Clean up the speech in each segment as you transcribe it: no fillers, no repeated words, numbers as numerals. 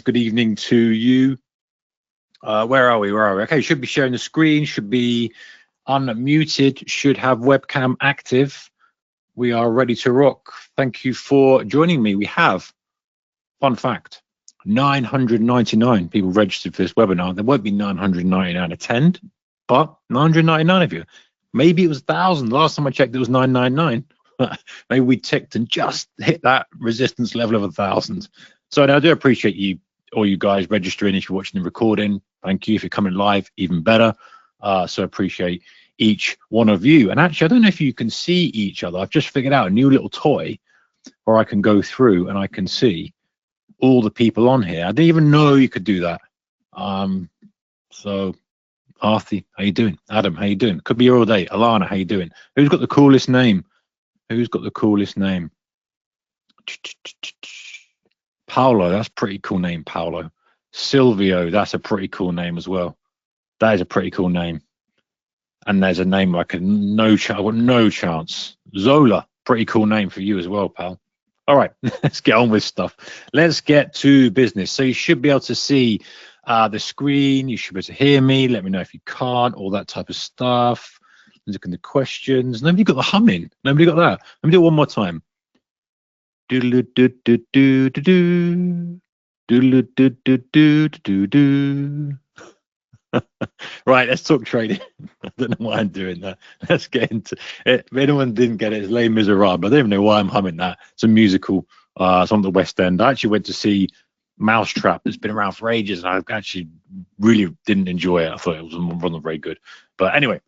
good evening to you. Where are we? Okay, should be sharing the screen, should be unmuted, should have webcam active. We are ready to rock. Thank you for joining me. We have, fun fact, 999 people registered for this webinar. There won't be 999 attend, but 999 of you. Maybe it was 1,000. Last time I checked, it was 999. Maybe we ticked and just hit that resistance level of 1,000. So I do appreciate you, all you guys registering if you're watching the recording. Thank you. If you're coming live, even better. So appreciate each one of you. And actually, I don't know if you can see each other. I've just figured out a new little toy where I can go through and I can see all the people on here. I didn't even know you could do that. So Arthi, how you doing? Adam, how you doing? Could be here all day. Alana, how you doing? Who's got the coolest name? Who's got the coolest name? Paolo, that's a pretty cool name, Paolo. Silvio, that's a pretty cool name as well. That is a pretty cool name. And there's a name like I've got no chance. Zola, pretty cool name for you as well, pal. All right, let's get on with stuff. Let's get to business. So you should be able to see the screen. You should be able to hear me. Let me know if you can't, all that type of stuff. Look at the questions. Nobody got the humming. Nobody got that. Let me do it one more time. Doodle do do do do do. Doodle do do do do do. Right, let's talk trading. I don't know why I'm doing that. Let's get into it. If anyone didn't get it, it's Les Miserables. I don't even know why I'm humming that. It's a musical. It's on the West End. I actually went to see Mousetrap. That's been around for ages, and I actually really didn't enjoy it. I thought it was not very good. But anyway,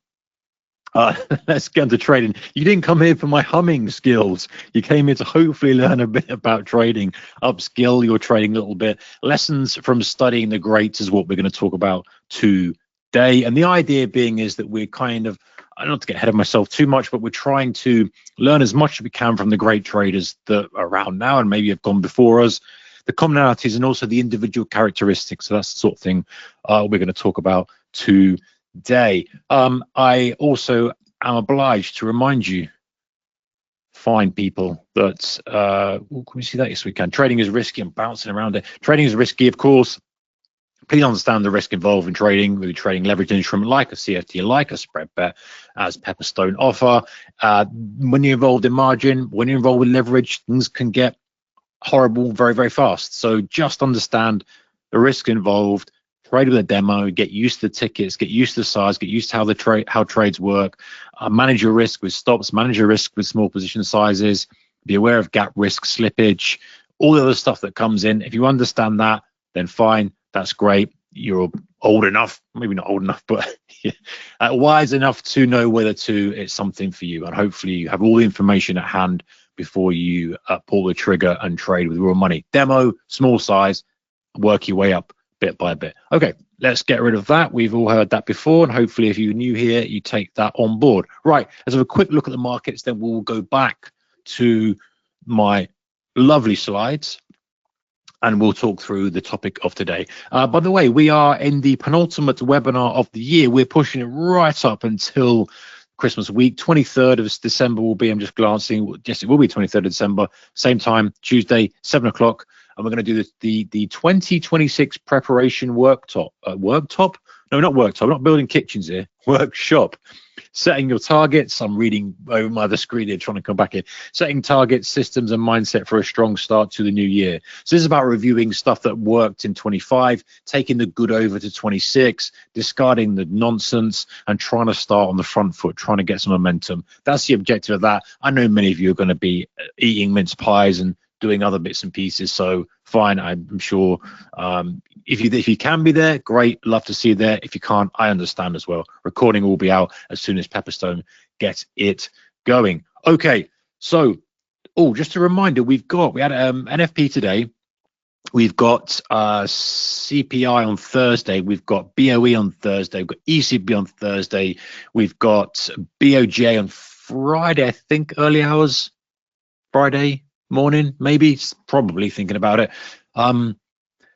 let's get into trading. You didn't come here for my humming skills. You came here to hopefully learn a bit about trading, upskill your trading a little bit. Lessons from studying the greats is what we're going to talk about today. And the idea being is that we're kind of, not to get ahead of myself too much, but we're trying to learn as much as we can from the great traders that are around now and maybe have gone before us, the commonalities and also the individual characteristics. So that's the sort of thing we're going to talk about today. I also am obliged to remind you, fine people, that can we see that? Yes, we can. Trading is risky. I'm bouncing around it. Trading is risky, of course. Please understand the risk involved in trading, whether you're trading leveraged instrument like a CFD, like a spread bet, as Pepperstone offer. When you're involved in margin, when you're involved with leverage, things can get horrible very, very fast. So just understand the risk involved. Trade with a demo, get used to the tickets, get used to the size, get used to how trades work, manage your risk with stops, manage your risk with small position sizes, be aware of gap risk, slippage, all the other stuff that comes in. If you understand that, then fine, that's great. You're old enough, maybe not old enough, but wise enough to know whether it's something for you. And hopefully you have all the information at hand before you pull the trigger and trade with real money. Demo, small size, work your way up bit by bit. Okay, let's get rid of that. We've all heard that before, and hopefully if you're new here, you take that on board. Right, let's have a quick look at the markets, then we'll go back to my lovely slides and we'll talk through the topic of today. By the way, we are in the penultimate webinar of the year. We're pushing it right up until Christmas week. 23rd of December will be, I'm just glancing, yes, it will be 23rd of December, same time, Tuesday, 7 o'clock. And we're going to do the 2026 preparation worktop. No, not worktop. I'm not building kitchens here. Workshop. Setting your targets. I'm reading over my other screen here, trying to come back in. Setting targets, systems, and mindset for a strong start to the new year. So this is about reviewing stuff that worked in 25, taking the good over to 26, discarding the nonsense, and trying to start on the front foot, trying to get some momentum. That's the objective of that. I know many of you are going to be eating mince pies and doing other bits and pieces, so fine. I'm sure if you can be there, great, love to see you there. If you can't, I understand as well. Recording will be out as soon as Pepperstone gets it going. Okay, so just a reminder, we had NFP today, we've got CPI on Thursday, we've got BOE on Thursday, we've got ECB on Thursday, we've got BOJ on Friday, I think early hours, Friday morning, maybe, probably thinking about it.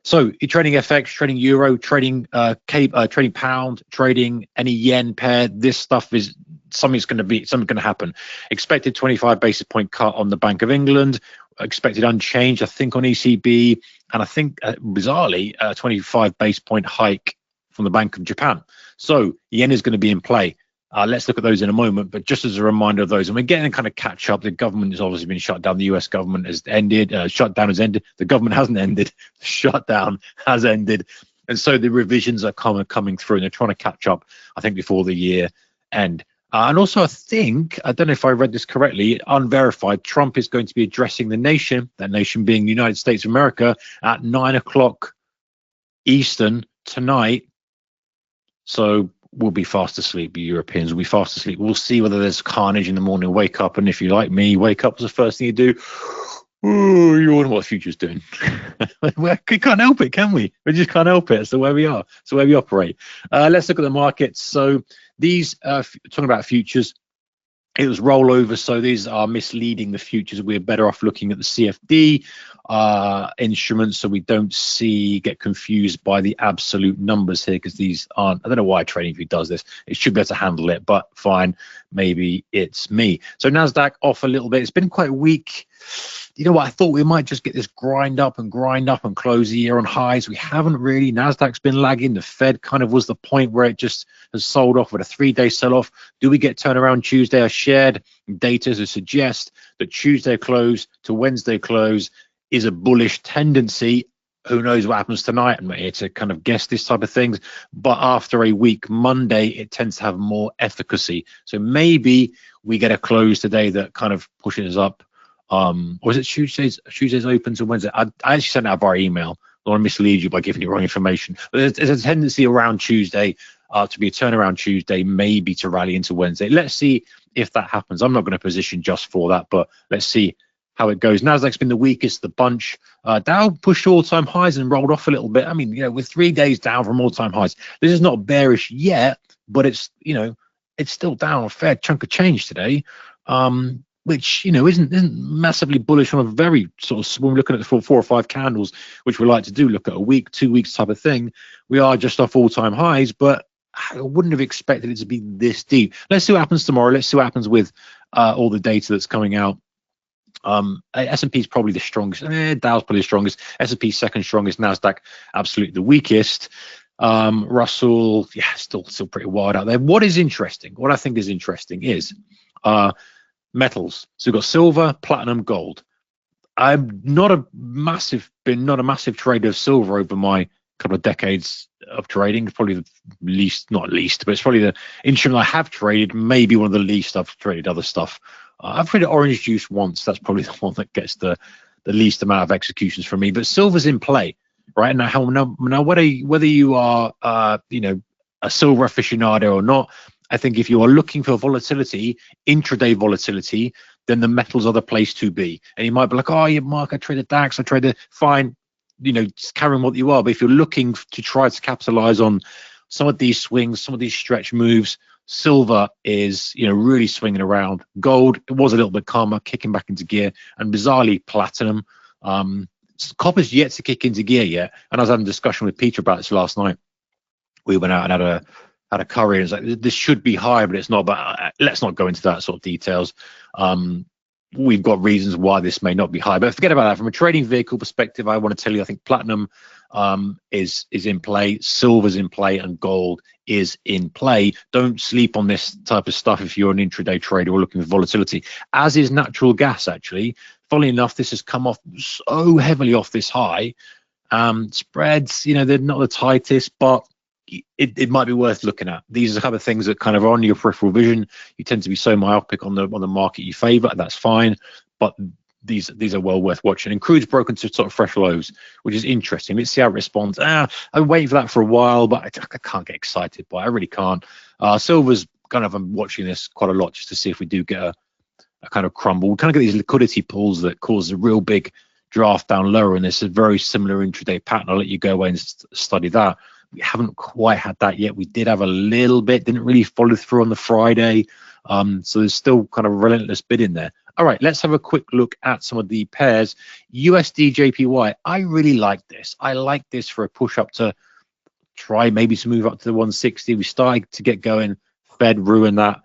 So you're trading FX, trading euro, trading trading pound, trading any yen pair. This stuff is something's going to happen. Expected 25 basis point cut on the Bank of England. expected unchanged, I think, on ECB, and I think bizarrely a 25 base point hike from the Bank of Japan. So yen is going to be in play. Let's look at those in a moment, but just as a reminder of those, and we're getting kind of catch up. The government has obviously been shut down. The US government has ended. Shutdown has ended. The government hasn't ended. The shutdown has ended. And so the revisions are coming through, and they're trying to catch up, I think, before the year end. And also, I think, I don't know if I read this correctly, unverified, Trump is going to be addressing the nation, that nation being the United States of America, at 9 o'clock Eastern tonight. So we'll be fast asleep. The Europeans will be fast asleep. We'll see whether there's carnage in the morning. Wake up, and if you like me, wake up was the first thing you do. Ooh, you wonder what the future's doing. We can't help it, can we? We just can't help it. It's the way we are. It's the way we operate. Let's look at the markets. So these, talking about futures, it was rollover, so these are misleading the futures. We're better off looking at the CFD instruments, so we don't get confused by the absolute numbers here, because these aren't, I don't know why TradingView does this. It should be able to handle it, but fine, maybe it's me. So NASDAQ off a little bit. It's been quite weak. You know what? I thought we might just get this grind up and close the year on highs. We haven't really. NASDAQ's been lagging. The Fed kind of was the point where it just has sold off with a 3-day sell-off. Do we get turnaround Tuesday? I shared data to suggest that Tuesday close to Wednesday close is a bullish tendency. Who knows what happens tonight? I'm not here to kind of guess this type of things. But after a weak Monday, it tends to have more efficacy. So maybe we get a close today that kind of pushes us up. Or is it Tuesday's open to Wednesday? I actually sent out via email. I don't want to mislead you by giving you wrong information. But there's a tendency around Tuesday to be a turnaround Tuesday, maybe to rally into Wednesday. Let's see if that happens. I'm not going to position just for that, but let's see how it goes. NASDAQ's been the weakest of the bunch. Dow pushed all-time highs and rolled off a little bit. I mean, with 3 days down from all-time highs, this is not bearish yet, but it's still down a fair chunk of change today. Which isn't massively bullish on a very sort of, when we're looking at the 4 or 5 candles, which we like to do, look at a week, 2 weeks type of thing. We are just off all-time highs, but I wouldn't have expected it to be this deep. Let's see what happens tomorrow. Let's see what happens with all the data that's coming out. S&P is probably the strongest. Dow's probably the strongest. S&P second strongest. NASDAQ absolutely the weakest. Russell, still pretty wide out there. What I think is interesting is metals. So we've got silver, platinum, gold. I'm not a massive trader of silver over my couple of decades of trading. Probably the least, not least, but it's probably the instrument I have traded, maybe one of the least I've traded other stuff. I've traded orange juice once. That's probably the one that gets the least amount of executions from me. But silver's in play right now. Now whether you are a silver aficionado or not, I think if you are looking for volatility, intraday volatility, then the metals are the place to be. And you might be like, oh, yeah, Mark, I traded DAX, I traded fine, just carry on what you are. But if you're looking to try to capitalize on some of these swings, some of these stretch moves, silver is, really swinging around. Gold, it was a little bit calmer, kicking back into gear. And bizarrely, platinum. Copper's yet to kick into gear yet. And I was having a discussion with Peter about this last night. We went out and had a curry, and it's like, this should be high, but it's not. But let's not go into that sort of details. We've got reasons why this may not be high, but forget about that. From a trading vehicle perspective, I want to tell you, I think platinum is in play, silver's in play, and gold is in play. Don't sleep on this type of stuff if you're an intraday trader or looking for volatility, as is natural gas. Actually, funnily enough, this has come off so heavily off this high. Spreads, they're not the tightest, but it might be worth looking at. These are the kind of things that kind of are on your peripheral vision. You tend to be so myopic on the market you favor, and that's fine, but these are well worth watching. And crude's broken to sort of fresh lows, which is interesting. Let's see how it responds. I've been waiting for that for a while, but I can't get excited by it. I really can't. Silver's kind of, I'm watching this quite a lot just to see if we do get a kind of crumble. We kind of get these liquidity pulls that cause a real big draft down lower, and this is a very similar intraday pattern. I'll let you go away and study that. We haven't quite had that yet. We did have a little bit, didn't really follow through on the Friday. So there's still kind of a relentless bid in there. All right, let's have a quick look at some of the pairs. USD JPY, I really like this. I like this for a push up to try maybe to move up to the 160. We started to get going. Fed ruined that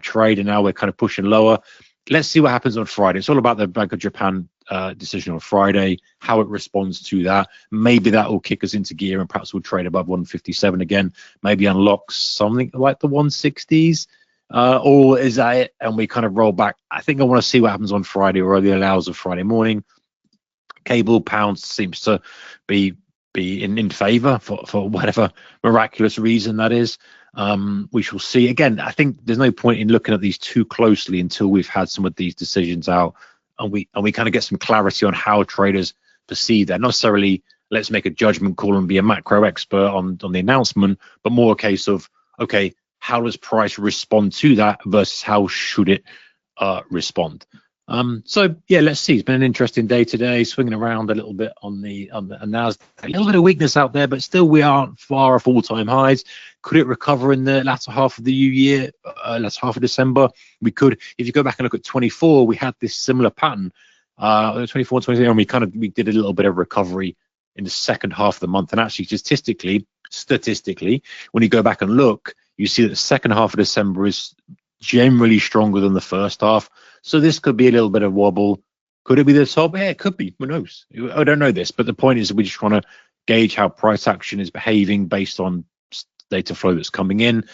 trade, and now we're kind of pushing lower. let's see what happens on Friday. It's all about the Bank of Japan decision on Friday, how it responds to that. Maybe that will kick us into gear and perhaps we'll trade above 157 again, maybe unlock something like the 160s. Or is that it? And we kind of roll back. I think I want to see what happens on Friday or early hours of Friday morning. Cable pound seems to be in favor for whatever miraculous reason that is. We shall see. Again, I think there's no point in looking at these too closely until we've had some of these decisions out and we kind of get some clarity on how traders perceive that. Not necessarily let's make a judgment call and be a macro expert on the announcement, but more a case of, okay, how does price respond to that versus how should it respond? So yeah, let's see. It's been an interesting day today, swinging around a little bit on the Nasdaq. A little bit of weakness out there, but still we aren't far off all-time highs. Could it recover in the latter half of the new year, latter half of December? We could. If you go back and look at 24, we had this similar pattern. 24, 23, and we did a little bit of recovery in the second half of the month. And actually, statistically, when you go back and look, you see that the second half of December is generally stronger than the first half. So this could be a little bit of wobble. Could it be the top? Yeah, it could be. Who knows? I don't know this, but the point is we just want to gauge how price action is behaving based on data flow that's coming in.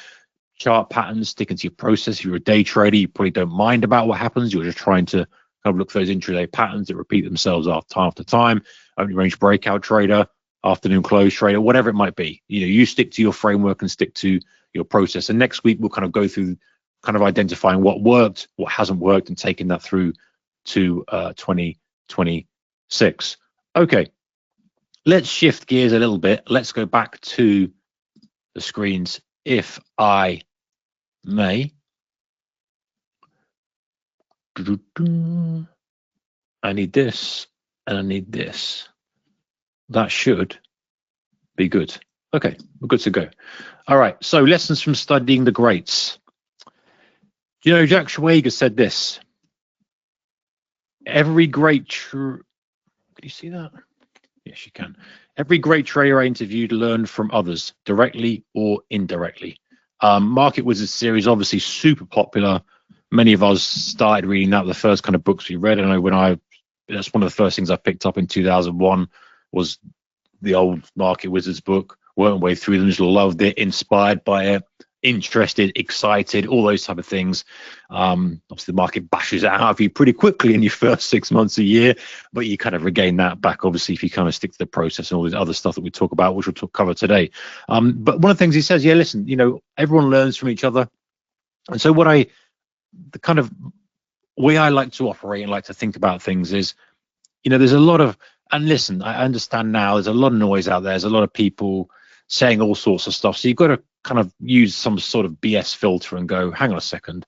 Chart patterns, sticking to your process. If you're a day trader, you probably don't mind about what happens. You're just trying to kind of look for those intraday patterns that repeat themselves after time. Only range breakout trader, afternoon close trader, whatever it might be. You stick to your framework and stick to your process. And next week we'll kind of go through kind of identifying what worked, what hasn't worked, and taking that through to 2026. Okay, let's shift gears a little bit. Let's go back to the screens, if I may. I need this, and I need this. That should be good. Okay, we're good to go. All right, so lessons from studying the greats. Jack Schwager said this. Every great can you see that? Yes, you can. Every great trader I interviewed learned from others, directly or indirectly. Market Wizards series, obviously super popular. Many of us started reading that, the first kind of books we read. I know that's one of the first things I picked up in 2001 was the old Market Wizards book. Worked my way through them, just loved it, inspired by it, interested, excited, all those type of things. Obviously the market bashes it out of you pretty quickly in your first 6 months a year, but you kind of regain that back obviously if you kind of stick to the process and all this other stuff that we talk about, which we'll cover today. But one of the things he says, yeah, listen, everyone learns from each other. And so the kind of way I like to operate and like to think about things is, there's a lot of, and listen, I understand now there's a lot of noise out there, there's a lot of people saying all sorts of stuff, so you've got to kind of use some sort of BS filter and go, hang on a second,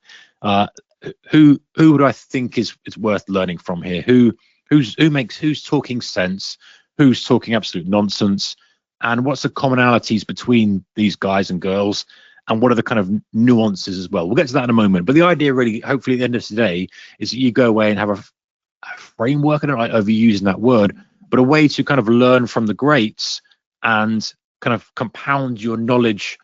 who do I think is worth learning from here? Who's talking sense, who's talking absolute nonsense, and what's the commonalities between these guys and girls, and what are the kind of nuances as well? We'll get to that in a moment. But the idea really, hopefully at the end of today, is that you go away and have a framework, I don't like overusing that word, but a way to kind of learn from the greats and kind of compound your knowledge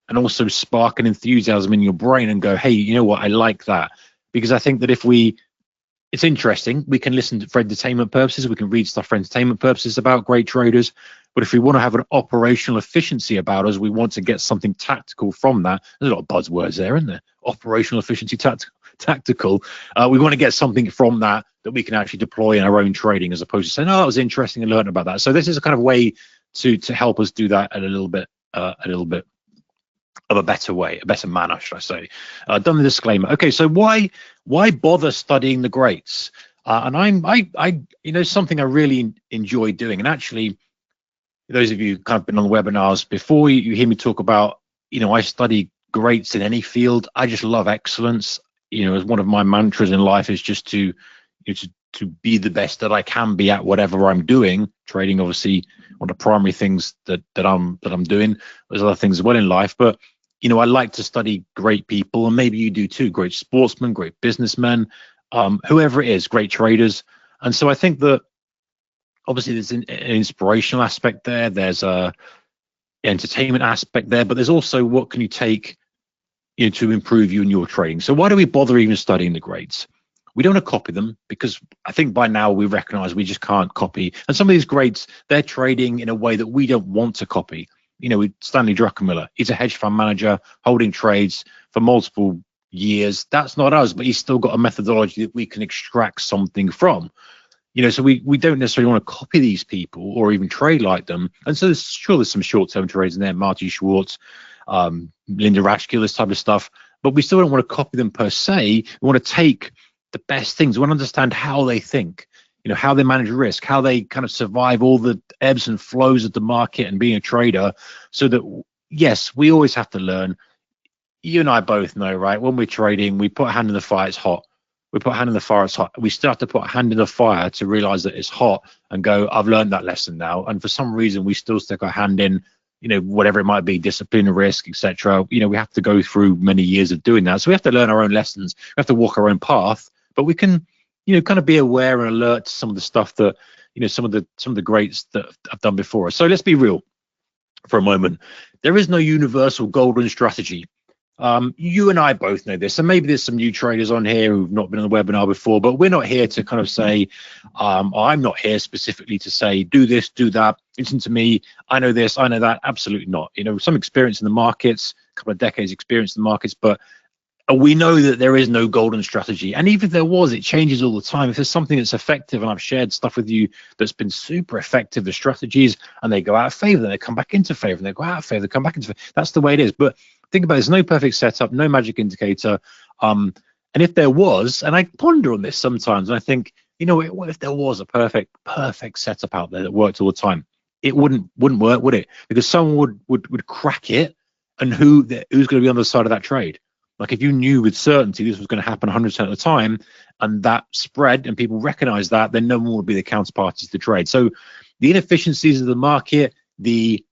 and also spark an enthusiasm in your brain and go, hey, you know what, I like that. Because I think that it's interesting, we can listen for entertainment purposes, we can read stuff for entertainment purposes about great traders, but if we want to have an operational efficiency about us, we want to get something tactical from that. There's a lot of buzzwords there, isn't there? Operational efficiency, tactical. We want to get something from that we can actually deploy in our own trading, as opposed to saying, oh, that was interesting and learn about that. So this is a kind of way to help us do that a little bit of a better way, a better manner, should I say. Done the disclaimer. Okay, so why bother studying the greats? And I something I really enjoy doing. And actually, those of you kind of been on the webinars before, you hear me talk about, I study greats in any field. I just love excellence. As one of my mantras in life is just to be the best that I can be at whatever I'm doing. Trading, obviously, one of the primary things that I'm doing. There's other things as well in life, but I like to study great people, and maybe you do too. Great sportsmen, great businessmen, whoever it is, great traders. And so I think that obviously there's an inspirational aspect there. There's a entertainment aspect there, but there's also what can you take to improve you in your trading. So why do we bother even studying the greats? We don't want to copy them because I think by now we recognize we just can't copy. And some of these greats, they're trading in a way that we don't want to copy. Stanley Druckenmiller, he's a hedge fund manager holding trades for multiple years. That's not us, but he's still got a methodology that we can extract something from. So we don't necessarily want to copy these people or even trade like them. And so there's some short-term trades in there, Marty Schwartz, Linda Raschke, this type of stuff. But we still don't want to copy them per se. We want to take the best things. We want to understand how they think, how they manage risk, how they kind of survive all the ebbs and flows of the market and being a trader, so that, yes, we always have to learn. You and I both know, right? When we're trading, we put a hand in the fire, it's hot. We put a hand in the fire, it's hot. We still have to put a hand in the fire to realize that it's hot and go, I've learned that lesson now. And for some reason, we still stick our hand in, whatever it might be, discipline, risk, etc. We have to go through many years of doing that. So we have to learn our own lessons. We have to walk our own path, but we can, kind of be aware and alert to some of the stuff that, some of the greats that have done before us. So let's be real for a moment. There is no universal golden strategy. You and I both know this, and maybe there's some new traders on here who've not been on the webinar before, but we're not here to kind of say, I'm not here specifically to say, do this, do that, listen to me, I know this, I know that. Absolutely not. Some experience in the markets, a couple of decades experience in the markets, but we know that there is no golden strategy. And even if there was, it changes all the time. If there's something that's effective, and I've shared stuff with you that's been super effective, the strategies, and they go out of favor, then they come back into favor, and they go out of favor, they come back into favor. That's the way it is. But think about it, there's no perfect setup, no magic indicator. And if there was, and I ponder on this sometimes, and I think, what if there was a perfect setup out there that worked all the time? It wouldn't work, would it? Because someone would crack it, and who's going to be on the side of that trade? Like, if you knew with certainty this was going to happen 100% of the time, and that spread and people recognize that, then no one would be the counterparties to the trade. So the inefficiencies of the market, the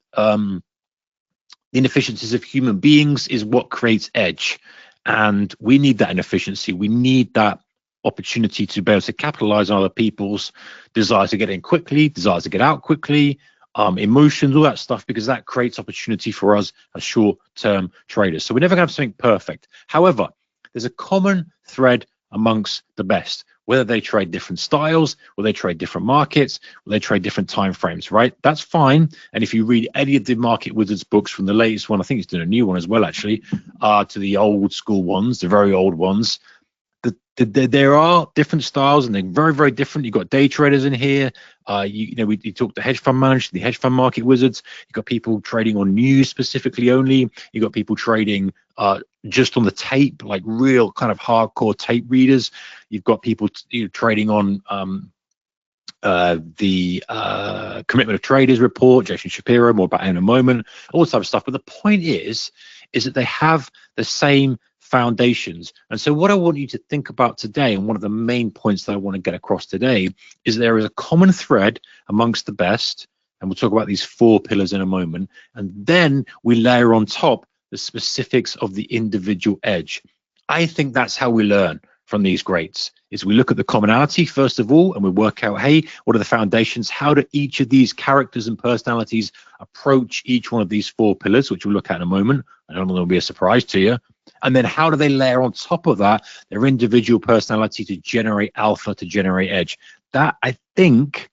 inefficiencies of human beings is what creates edge. And we need that inefficiency. We need that opportunity to be able to capitalize on other people's desire to get in quickly, desires to get out quickly, emotions, all that stuff, because that creates opportunity for us as short-term traders. So we're never going to have something perfect. However, there's a common thread amongst the best, whether they trade different styles, or they trade different markets, or they trade different time frames, right? That's fine. And if you read any of the Market Wizards books, from the latest one, I think he's doing a new one as well, actually, to the old school ones, the very old ones, there are different styles, and they're very, very different. You've got day traders in here. We talked to hedge fund managers, the hedge fund market wizards. You've got people trading on news specifically only. You've got people trading just on the tape, like real kind of hardcore tape readers. You've got people trading on the Commitment of Traders report, Jason Shapiro, more about it in a moment, all this type of stuff. But the point is that they have the same foundations. And so what I want you to think about today, and one of the main points that I want to get across today, is there is a common thread amongst the best, and we'll talk about these 4 pillars in a moment, and then we layer on top the specifics of the individual edge. I think that's how we learn from these greats, is we look at the commonality first of all, and we work out, hey, what are the foundations? How do each of these characters and personalities approach each one of these 4 pillars, which we'll look at in a moment. I don't know if it'll be a surprise to you. And then how do they layer on top of that their individual personality to generate alpha, to generate edge? That, I think,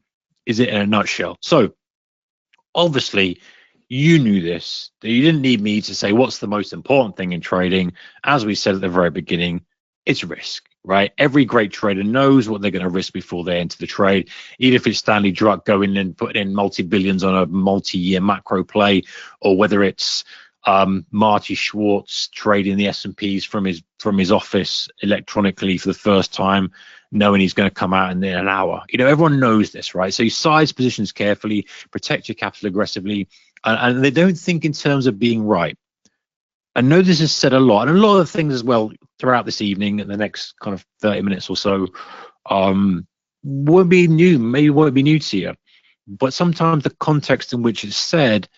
is it in a nutshell. So obviously you knew this, that you didn't need me to say what's the most important thing in trading. As we said at the very beginning, it's risk, right? Every great trader knows what they're going to risk before they enter the trade. Even if it's Stanley Druck going and putting in multi-billions on a multi-year macro play, or whether it's Marty Schwartz trading the S&Ps from his office electronically for the first time, knowing he's going to come out in an hour. Everyone knows this, right? So you size positions carefully, protect your capital aggressively, and they don't think in terms of being right. I know this is said a lot, and a lot of things as well throughout this evening and the next kind of 30 minutes or so won't be new, maybe won't be new to you. But sometimes the context in which it's said,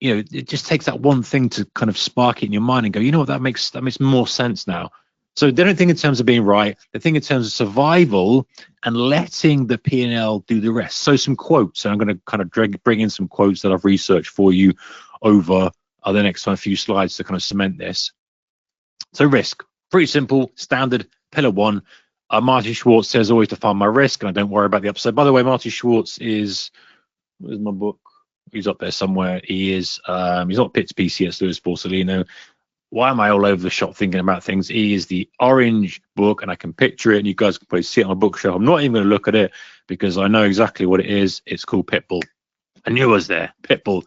it just takes that one thing to kind of spark it in your mind and go, what, that makes more sense now. So they don't think in terms of being right. They think in terms of survival and letting the P&L do the rest. So some quotes, and I'm going to kind of bring in some quotes that I've researched for you over the next few slides to kind of cement this. So risk, pretty simple, standard pillar 1. Marty Schwartz says always define my risk, and I don't worry about the upside. By the way, Marty Schwartz is, where's my book? He's up there somewhere. He is. He's not Pitt's PC at Louis Borsellino. Why am I all over the shop thinking about things? He is the orange book, and I can picture it, and you guys can probably see it on a bookshelf. I'm not even going to look at it because I know exactly what it is. It's called Pitbull. I knew it was there. Pitbull.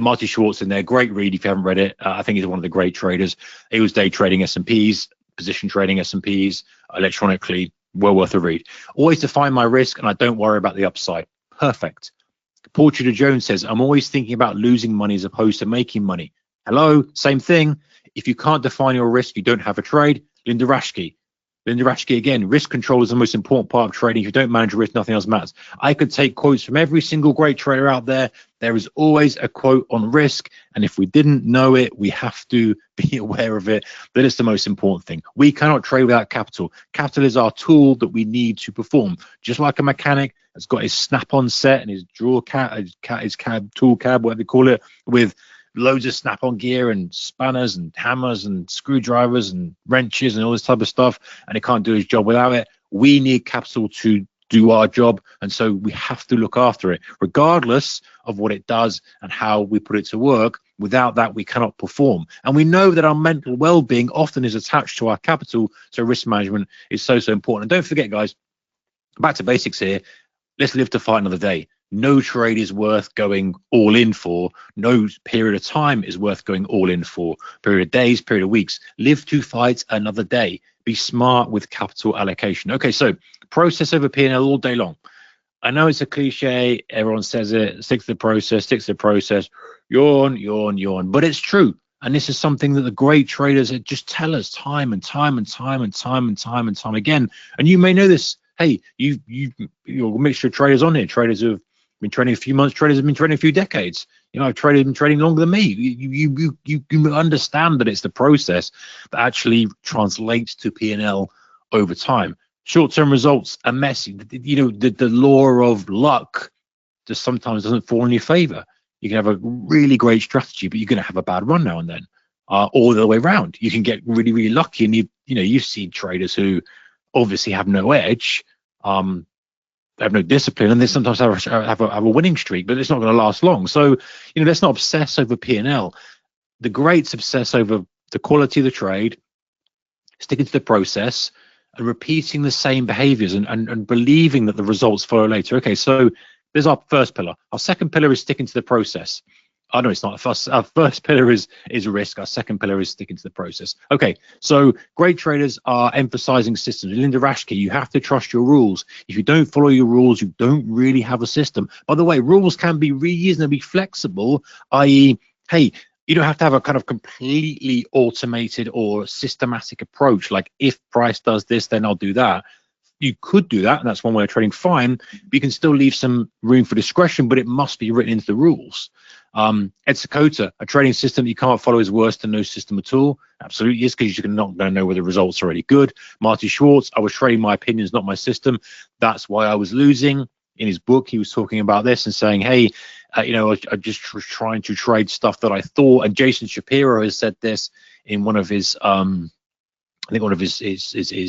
Marty Schwartz in there. Great read if you haven't read it. I think he's one of the great traders. He was day trading S&Ps, position trading S&Ps electronically. Well worth a read. Always define my risk, and I don't worry about the upside. Perfect. Paul Tudor Jones says, I'm always thinking about losing money as opposed to making money. Hello, same thing. If you can't define your risk, you don't have a trade. Linda Rashke again, risk control is the most important part of trading. If you don't manage risk, nothing else matters. I could take quotes from every single great trader out there. There is always a quote on risk. And if we didn't know it, we have to be aware of it. That is the most important thing. We cannot trade without capital. Capital is our tool that we need to perform. Just like a mechanic has got his snap-on set and his drawer his tool cab, whatever you call it, with loads of snap-on gear and spanners and hammers and screwdrivers and wrenches and all this type of stuff, and it can't do his job without it. We need capital to do our job, and so we have to look after it, regardless of what it does and how we put it to work. Without that, we cannot perform. And we know that our mental well-being often is attached to our capital, so risk management is so important. And don't forget, guys, back to basics here. Let's live to fight another day. No trade is worth going all in for. No period of time is worth going all in for. Period of days, period of weeks. Live to fight another day. Be smart with capital allocation. Okay, so process over P&L all day long. I know it's a cliche. Everyone says it. Stick to the process. Yawn, yawn, yawn. But it's true. And this is something that the great traders just tell us time and time again. And you may know this. Hey, you're a mixture of traders on here. Traders who have been trading a few months, traders have been trading a few decades. I've been trading longer than me. You understand that it's the process that actually translates to P&L over time. Short-term results are messy. The law of luck just sometimes doesn't fall in your favor. You can have a really great strategy, but you're going to have a bad run now and then, all the way around. You can get really, really lucky, and you've seen traders who obviously have no edge, they have no discipline, and they sometimes have a winning streak, but it's not going to last long. So let's not obsess over P&L. The greats obsess over the quality of the trade, sticking to the process, and repeating the same behaviors and believing that the results follow later. Okay, so there's our first pillar. Our second pillar is sticking to the process. Oh, no, it's not. Our first pillar is risk. Our second pillar is sticking to the process. Okay, so great traders are emphasizing systems. Linda Rashke, you have to trust your rules. If you don't follow your rules, you don't really have a system. By the way, rules can be reasonably flexible, i.e., hey, you don't have to have a kind of completely automated or systematic approach. Like, if price does this, then I'll do that. You could do that, and that's one way of trading, fine. But you can still leave some room for discretion, but it must be written into the rules. Ed Sakota, a trading system that you can't follow is worse than no system at all. Absolutely is, because you're not going to know whether the results are really good. Marty Schwartz, I was trading my opinions, not my system. That's why I was losing. In his book, he was talking about this and saying, hey, I just was trying to trade stuff that I thought. And Jason Shapiro has said this in one of his, I think one of his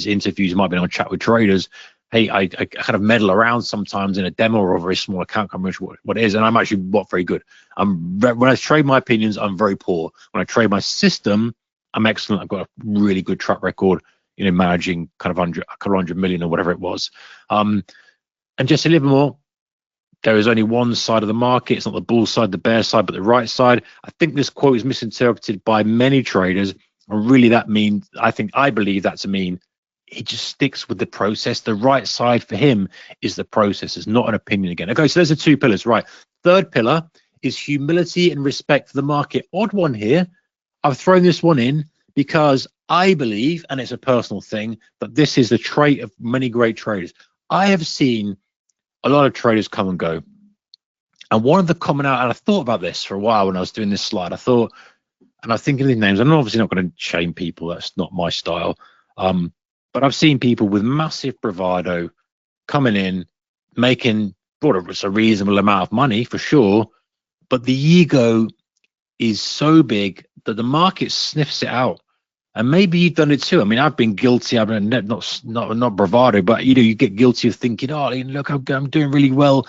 interviews, might have been on Chat with Traders. Hey, I kind of meddle around sometimes in a demo or a very small account, can't remember what it is, and I'm actually not very good. When I trade my opinions, I'm very poor. When I trade my system, I'm excellent. I've got a really good track record, managing kind of 100 million or whatever it was. And just a little more, there is only one side of the market. It's not the bull side, the bear side, but the right side. I think this quote is misinterpreted by many traders, and really I believe that to mean he just sticks with the process. The right side for him is the process. It's not an opinion again. Okay, so there's the two pillars, right? Third pillar is humility and respect for the market. Odd one here. I've thrown this one in because I believe, and it's a personal thing, that this is the trait of many great traders. I have seen a lot of traders come and go. And one of the common out, and I thought about this for a while when I was doing this slide, I thought, and I'm thinking of these names, I'm obviously not going to shame people. That's not my style. But I've seen people with massive bravado coming in, making it's a reasonable amount of money for sure, but the ego is so big that the market sniffs it out. And maybe you've done it too. I mean, I've been guilty. I mean, not bravado, but you get guilty of thinking, oh, look, I'm doing really well.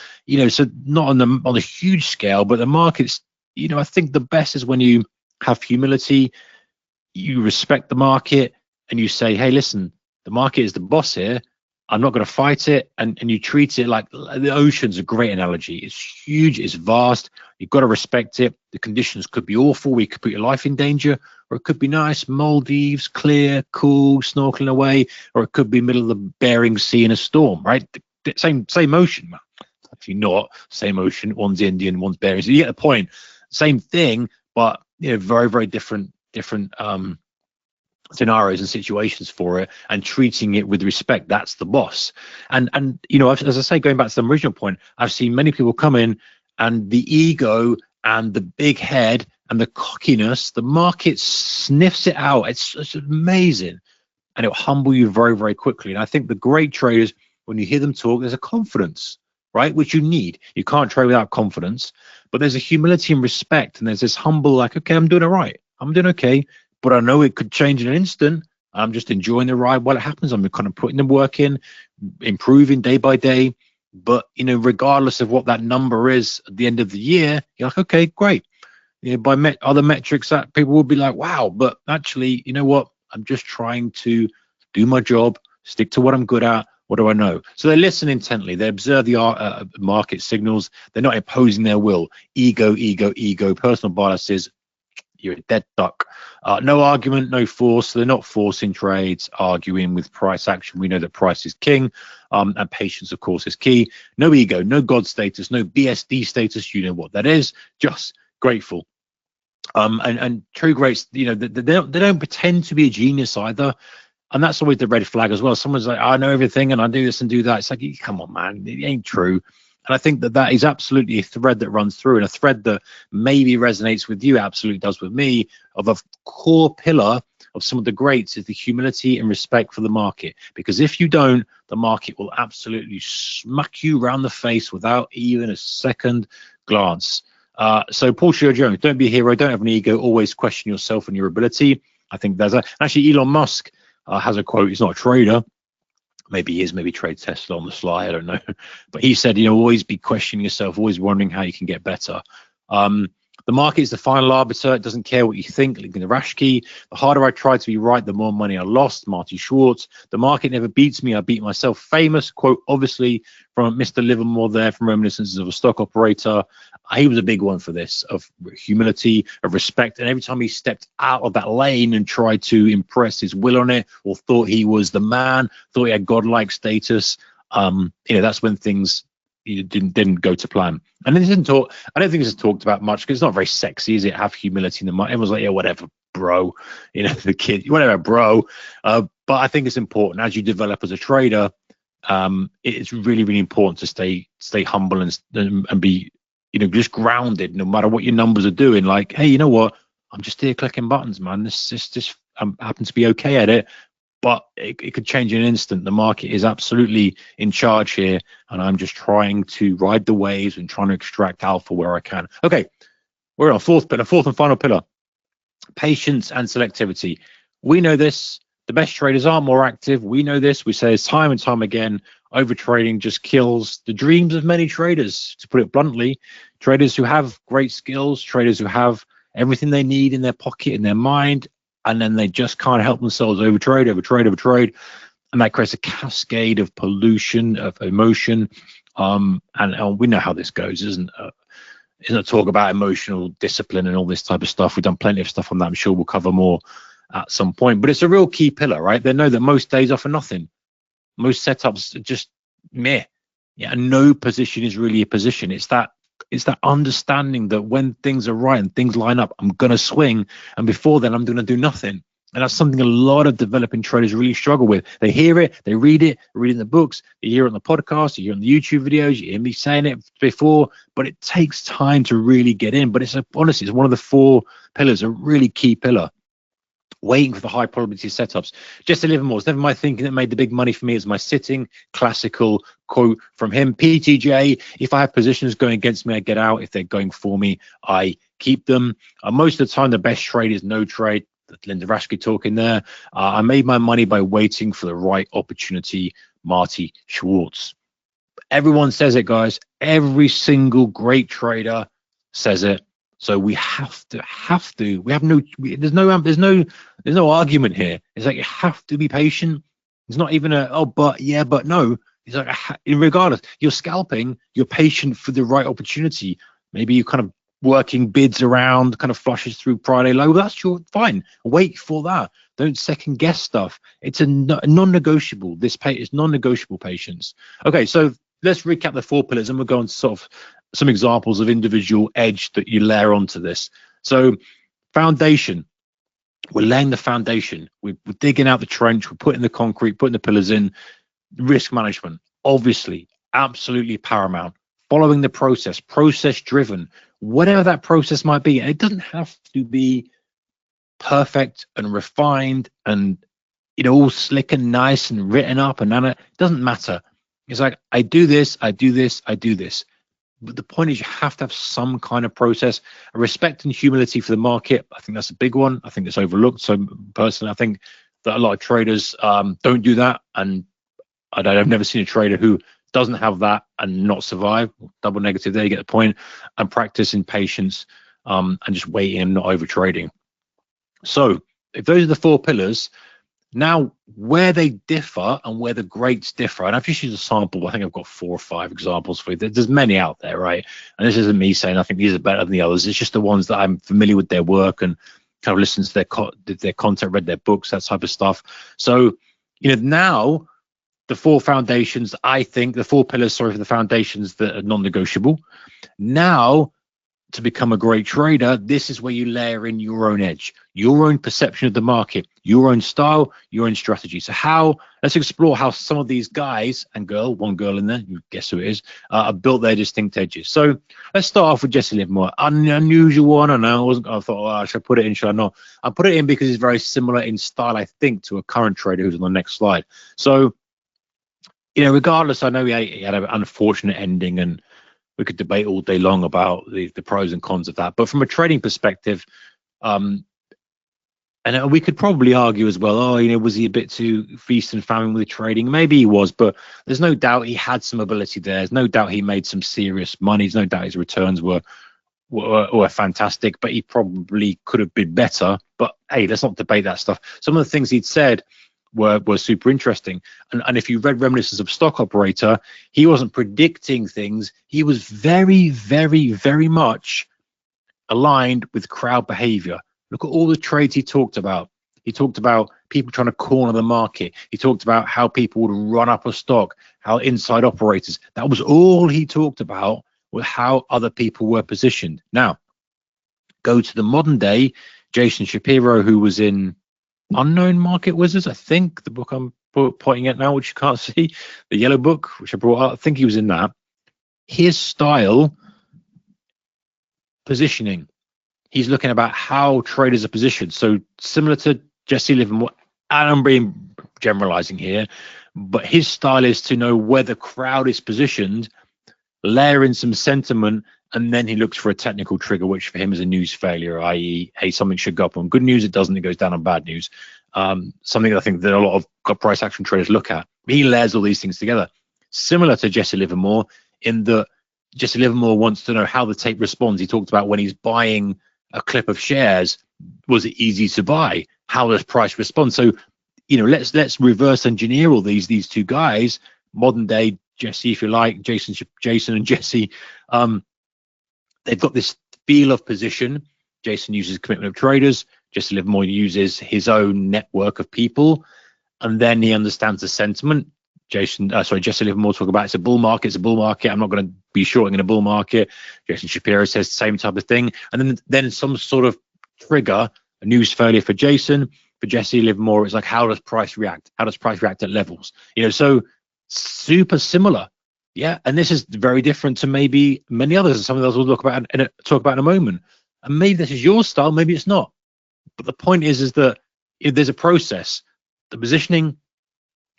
So not on a huge scale, but the markets. I think the best is when you have humility, you respect the market, and you say, hey, listen, the market is the boss here. I'm not going to fight it, and you treat it like the ocean's a great analogy. It's huge, it's vast. You've got to respect it. The conditions could be awful. We could put your life in danger, or it could be nice, Maldives, clear, cool, snorkeling away, or it could be middle of the Bering Sea in a storm, right? Same ocean, man. Actually, not same ocean. One's Indian, one's Bering. So you get the point. Same thing, but very, very different scenarios and situations for it, and treating it with respect. That's the boss. And as I say, going back to the original point, I've seen many people come in, and the ego and the big head and the cockiness, the market sniffs it out. It's amazing, and it'll humble you very, very quickly. And I think the great traders, when you hear them talk, there's a confidence, right, which you need. You can't trade without confidence, but there's a humility and respect, and there's this humble, like, okay, I'm doing all right, I'm doing okay, but I know it could change in an instant. I'm just enjoying the ride while it happens. I'm kind of putting the work in, improving day by day. But, regardless of what that number is at the end of the year, you're like, okay, great. By other metrics, that people will be like, wow. But actually, you know what? I'm just trying to do my job, stick to what I'm good at. What do I know? So they listen intently. They observe the market signals. They're not imposing their will. Ego. Personal biases. You're a dead duck. No argument, no force. So they're not forcing trades, arguing with price action. We know that price is king, and patience, of course, is key. No ego, no God status, no BSD status. You know what that is. Just grateful. And true greats, they don't pretend to be a genius either. And that's always the red flag as well. Someone's like, I know everything and I do this and do that. It's like, come on, man, it ain't true. And I think that is absolutely a thread that runs through, and a thread that maybe resonates with you, absolutely does with me, of a core pillar of some of the greats is the humility and respect for the market. Because if you don't, the market will absolutely smack you around the face without even a second glance. So Paul Jones, don't be a hero, don't have an ego, always question yourself and your ability. I think actually Elon Musk has a quote. He's not a trader. Maybe he is, maybe trade Tesla on the sly, I don't know. But he said, always be questioning yourself, always wondering how you can get better. The market is the final arbiter. It doesn't care what you think. Lincoln Rashke. The harder I try to be right, the more money I lost. Marty Schwartz. The market never beats me. I beat myself. Famous quote, obviously, from Mr. Livermore there, from Reminiscences of a Stock Operator. He was a big one for this, of humility, of respect. And every time he stepped out of that lane and tried to impress his will on it, or thought he was the man, thought he had godlike status, that's when things didn't go to plan. And then I don't think this is talked about much, because it's not very sexy, is it? Have humility in the mind. Everyone's like, yeah, whatever, bro. The kid, whatever, bro. But I think it's important as you develop as a trader. It's really, really important to stay humble and be, just grounded, no matter what your numbers are doing. Like, hey, you know what? I'm just here clicking buttons, man. This happen to be okay at it. But it could change in an instant. The market is absolutely in charge here, and I'm just trying to ride the waves and trying to extract alpha where I can. Okay, we're on fourth and final pillar, patience and selectivity. We know this. The best traders are more active. We know this. We say this time and time again. Overtrading just kills the dreams of many traders, to put it bluntly. Traders who have great skills, traders who have everything they need in their pocket, in their mind, and then they just can't help themselves overtrade. And that creates a cascade of pollution, of emotion. And we know how this goes, isn't a talk about emotional discipline and all this type of stuff. We've done plenty of stuff on that. I'm sure we'll cover more at some point. But it's a real key pillar, right? They know that most days offer nothing. Most setups are just meh. Yeah, and no position is really a position. It's that understanding that when things are right and things line up, I'm going to swing. And before then, I'm going to do nothing. And that's something a lot of developing traders really struggle with. They hear it, they read it, read it in the books, you hear it on the podcast, you hear it on the YouTube videos, you hear me saying it before, but it takes time to really get in. But honestly, it's one of the four pillars, a really key pillar. Waiting for the high probability setups. Just to live more. It's never my thinking that made the big money for me. It's my sitting. Classical quote from him. PTJ, if I have positions going against me, I get out. If they're going for me, I keep them. Most of the time, the best trade is no trade. Linda Raschke talking there. I made my money by waiting for the right opportunity. Marty Schwartz. Everyone says it, guys. Every single great trader says it. So we have to. We have no. There's no argument here. It's like you have to be patient. It's not even but no. It's like regardless, you're scalping. You're patient for the right opportunity. Maybe you're kind of working bids around, kind of flushes through Friday low. That's your fine. Wait for that. Don't second guess stuff. It's a non-negotiable. This is non-negotiable patience. Okay, so let's recap the 4 pillars, and we'll go on to sort of some examples of individual edge that you layer onto this. So foundation. We're laying the foundation. We're digging out the trench. We're putting the concrete, putting the pillars in. Risk management, obviously, absolutely paramount. Following the process driven, whatever that process might be. And it doesn't have to be perfect and refined and all slick and nice and written up, and it doesn't matter. It's like, I do this, I do this, I do this. But the point is, you have to have some kind of process. Respect and humility for the market, I think that's a big one. I think it's overlooked. So personally, I think that a lot of traders don't do that. And I've never seen a trader who doesn't have that and not survive. Double negative there, you get the point. And practicing patience and just waiting and not over trading. So if those are the 4 pillars, now where they differ and where the greats differ, and I've just used a sample. I think I've got 4 or 5 examples for you. There's many out there, right? And this isn't me saying I think these are better than the others. It's just the ones that I'm familiar with their work and kind of listened to their content, read their books, that type of stuff. So now the 4 foundations, I think the 4 pillars, for the foundations that are non-negotiable. Now, to become a great trader, this is where you layer in your own edge, your own perception of the market, your own style, your own strategy. So let's explore how some of these guys and girl, one girl in there, you guess who it is, have built their distinct edges. So let's start off with Jesse Livermore, an unusual one. I know I thought, should I put it in? Should I not? I put it in because it's very similar in style, I think, to a current trader who's on the next slide. So, regardless, I know he had an unfortunate ending, and we could debate all day long about the pros and cons of that. But from a trading perspective, and we could probably argue as well, was he a bit too feast and famine with trading? Maybe he was, but there's no doubt he had some ability there. There's no doubt he made some serious money. There's no doubt his returns were fantastic, but he probably could have been better. But hey, let's not debate that stuff. Some of the things he'd said were super interesting. And if you read Reminiscence of Stock Operator, he wasn't predicting things. He was very, very, very much aligned with crowd behavior. Look at all the trades he talked about. He talked about people trying to corner the market. He talked about how people would run up a stock, how inside operators. That was all he talked about, with how other people were positioned. Now, go to the modern day Jason Shapiro, who was in Unknown Market Wizards, I think, the book I'm pointing at now, which you can't see, the yellow book, which I brought up. I think he was in that. His style, positioning, he's looking about how traders are positioned. So similar to Jesse Livermore, and I'm being generalizing here, but his style is to know where the crowd is positioned, layer in some sentiment, and then he looks for a technical trigger, which for him is a news failure, i.e., hey, something should go up on good news, it doesn't, it goes down on bad news. Something that I think that a lot of price action traders look at. He layers all these things together. Similar to Jesse Livermore, in that Jesse Livermore wants to know how the tape responds. He talked about when he's buying a clip of shares, was it easy to buy? How does price respond? So, let's reverse engineer all these 2 guys, modern day Jesse, if you like, Jason and Jesse. They've got this feel of position. Jason uses commitment of traders. Jesse Livermore uses his own network of people, and then he understands the sentiment. Jesse Livermore talk about it's a bull market. I'm not going to be shorting in a bull market. Jason Shapiro says the same type of thing, and then some sort of trigger, a news failure for Jason. For Jesse Livermore, it's like, how does price react? How does price react at levels? So super similar. Yeah, and this is very different to maybe many others, and some of those we'll talk about in a moment. And maybe this is your style, maybe it's not. But the point is that if there's a process, the positioning,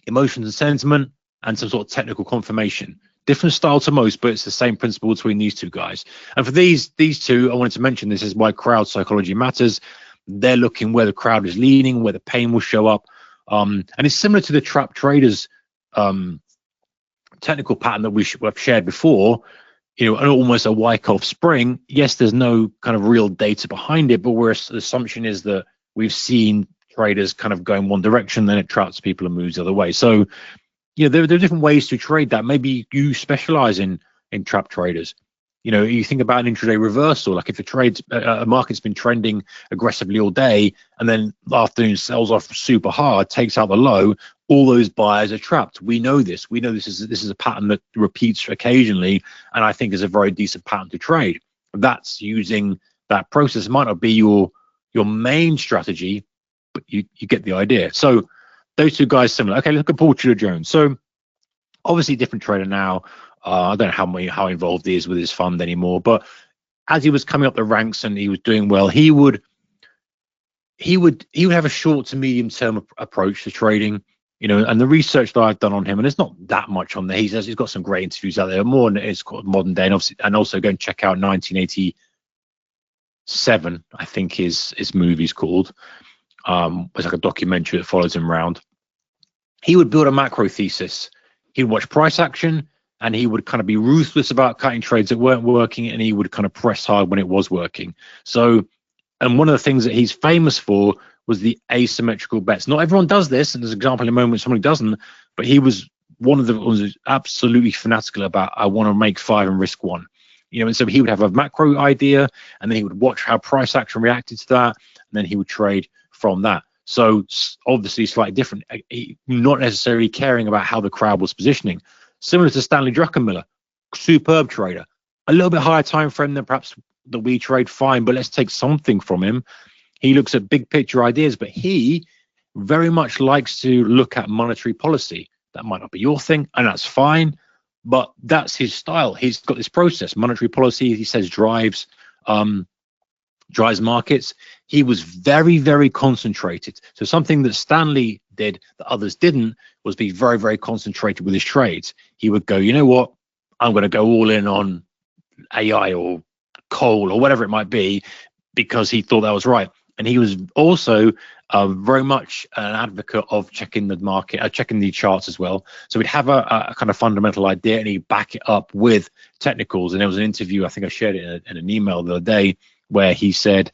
emotions and sentiment, and some sort of technical confirmation. Different style to most, but it's the same principle between these 2 guys. And for these 2, I wanted to mention this is why crowd psychology matters. They're looking where the crowd is leaning, where the pain will show up. And it's similar to the trap traders technical pattern that we've shared before, almost a Wyckoff spring. Yes, there's no kind of real data behind it, but the assumption is that we've seen traders kind of going one direction, then it traps people and moves the other way. So, there are different ways to trade that. Maybe you specialize in trap traders. You think about an intraday reversal, like if a market's been trending aggressively all day and then the afternoon sells off super hard, takes out the low, all those buyers are trapped. We know this. This is a pattern that repeats occasionally, and I think is a very decent pattern to trade. That's using that process. It might not be your main strategy, but you get the idea. So those two guys similar. Okay, look at Paul Tudor Jones. So obviously different trader now. I don't know how involved he is with his fund anymore, but as he was coming up the ranks and he was doing well, he would have a short to medium term approach to trading, and the research that I've done on him, and there's not that much on there. He's got some great interviews out there, more than it's called Modern Day, and also go and check out 1987, I think his movie's called. It's like a documentary that follows him around. He would build a macro thesis. He'd watch price action, and he would kind of be ruthless about cutting trades that weren't working, and he would kind of press hard when it was working. So, and one of the things that he's famous for was the asymmetrical bets. Not everyone does this, and there's an example in a moment somebody doesn't, but he was one of the ones who's absolutely fanatical about, I want to make 5 and risk 1. And so he would have a macro idea, and then he would watch how price action reacted to that, and then he would trade from that. So obviously slightly different, not necessarily caring about how the crowd was positioning. Similar to Stanley Druckenmiller, superb trader. A little bit higher time frame than perhaps that we trade, fine, but let's take something from him. He looks at big picture ideas, but he very much likes to look at monetary policy. That might not be your thing, and that's fine, but that's his style. He's got this process. Monetary policy, he says, drives markets. He was very, very concentrated. So something that Stanley did that others didn't was be very, very concentrated with his trades. He would go, you know what, I'm going to go all in on AI or coal or whatever it might be, because he thought that was right. And he was also very much an advocate of checking the market, checking the charts as well. So we'd have a kind of fundamental idea, and he'd back it up with technicals. And there was an interview, I think I shared it in an email the other day, where he said,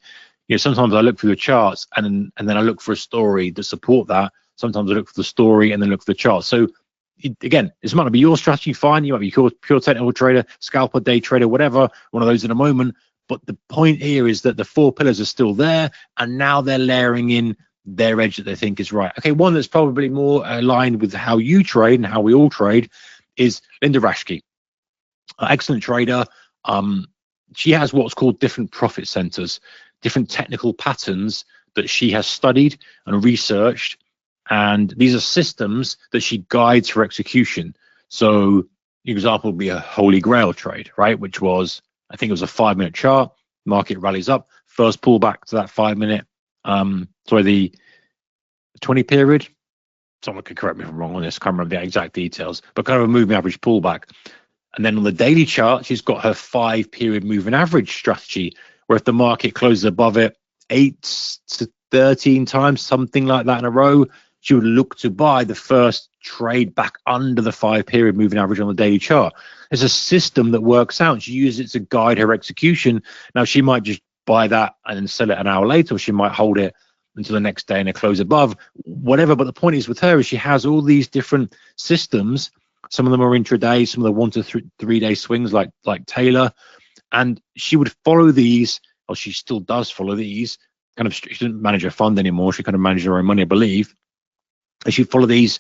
sometimes I look through the charts and then I look for a story to support that. Sometimes I look for the story and then look for the chart. So again, this might not be your strategy, fine. You might be pure technical trader, scalper, day trader, whatever, one of those in a moment. But the point here is that the 4 pillars are still there, and now they're layering in their edge that they think is right. Okay, one that's probably more aligned with how you trade and how we all trade is Linda Raschke. Excellent trader. She has what's called different profit centers, different technical patterns that she has studied and researched. And these are systems that she guides for execution. So the example would be a Holy Grail trade, right? Which was, I think it was a 5-minute chart, market rallies up, first pullback to that 5-minute, the 20 period. Someone could correct me if I'm wrong on this, can't remember the exact details, but kind of a moving average pullback. And then on the daily chart, she's got her 5-period moving average strategy, where if the market closes above it 8 to 13 times, something like that in a row, she would look to buy the first trade back under the 5-period moving average on the daily chart. There's a system that works out. She uses it to guide her execution. Now, she might just buy that and then sell it an hour later, or she might hold it until the next day and it close above, whatever. But the point is with her is she has all these different systems. Some of them are intraday, some of them 1 to 3 day swings like Taylor. And she would follow these, or she still does follow these, kind of, she doesn't manage her fund anymore. She kind of manages her own money, I believe. And she'd follow these,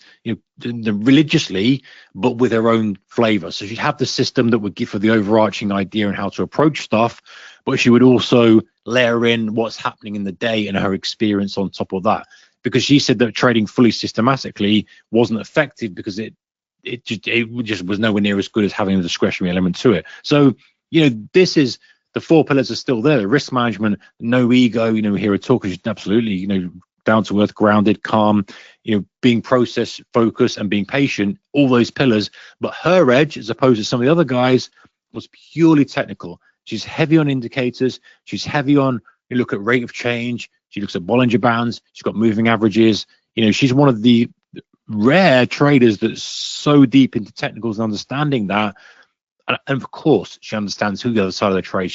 religiously, but with her own flavor. So she'd have the system that would give her the overarching idea on how to approach stuff, but she would also layer in what's happening in the day and her experience on top of that. Because she said that trading fully systematically wasn't effective because it just was nowhere near as good as having a discretionary element to it. So, this is, the 4 pillars are still there. The risk management, no ego, we hear her talk, absolutely, down to earth, grounded, calm, being process focused and being patient, all those pillars. But her edge, as opposed to some of the other guys, was purely technical. She's heavy on indicators. She's heavy on You look at rate of change. She looks at Bollinger Bands. She's got moving averages. She's one of the rare traders that's so deep into technicals and understanding that. And of course, she understands who the other side of the trade.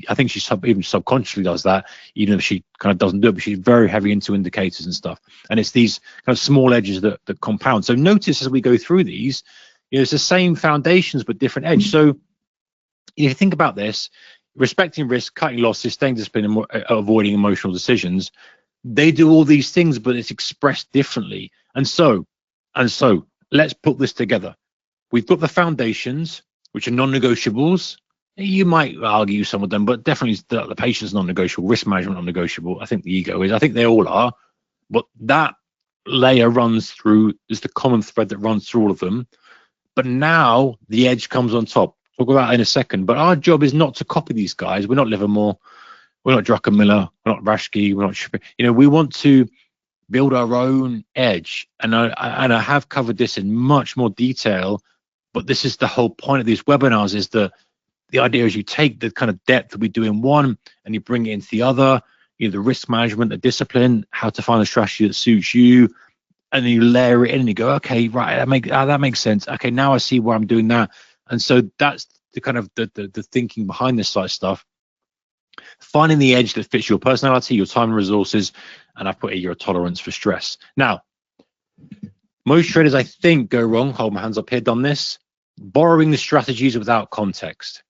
I think she even subconsciously does that, even if she kind of doesn't do it. But she's very heavy into indicators and stuff. And it's these kind of small edges that compound. So notice as we go through these, it's the same foundations but different edge. So if you think about this, respecting risk, cutting losses, staying disciplined, and avoiding emotional decisions, they do all these things, but it's expressed differently. And so let's put this together. We've got the foundations, which are non-negotiables. You might argue some of them, but definitely the patience non-negotiable, risk management non-negotiable. I think the ego is. I think they all are. But that layer runs through, is the common thread that runs through all of them. But now the edge comes on top. Talk about that in a second. But our job is not to copy these guys. We're not Livermore. We're not Druckenmiller. We're not Rashke. We're not. We want to build our own edge. And I have covered this in much more detail. But this is the whole point of these webinars, is the idea is you take the kind of depth that we do in one and you bring it into the other, the risk management, the discipline, how to find a strategy that suits you, and then you layer it in and you go, okay, right, that makes sense. Okay, now I see why I'm doing that. And so that's the kind of the thinking behind this sort of stuff. Finding the edge that fits your personality, your time and resources, and I put here your tolerance for stress. Now, most traders, I think, go wrong. Hold my hands up here, done this. Borrowing the strategies without context.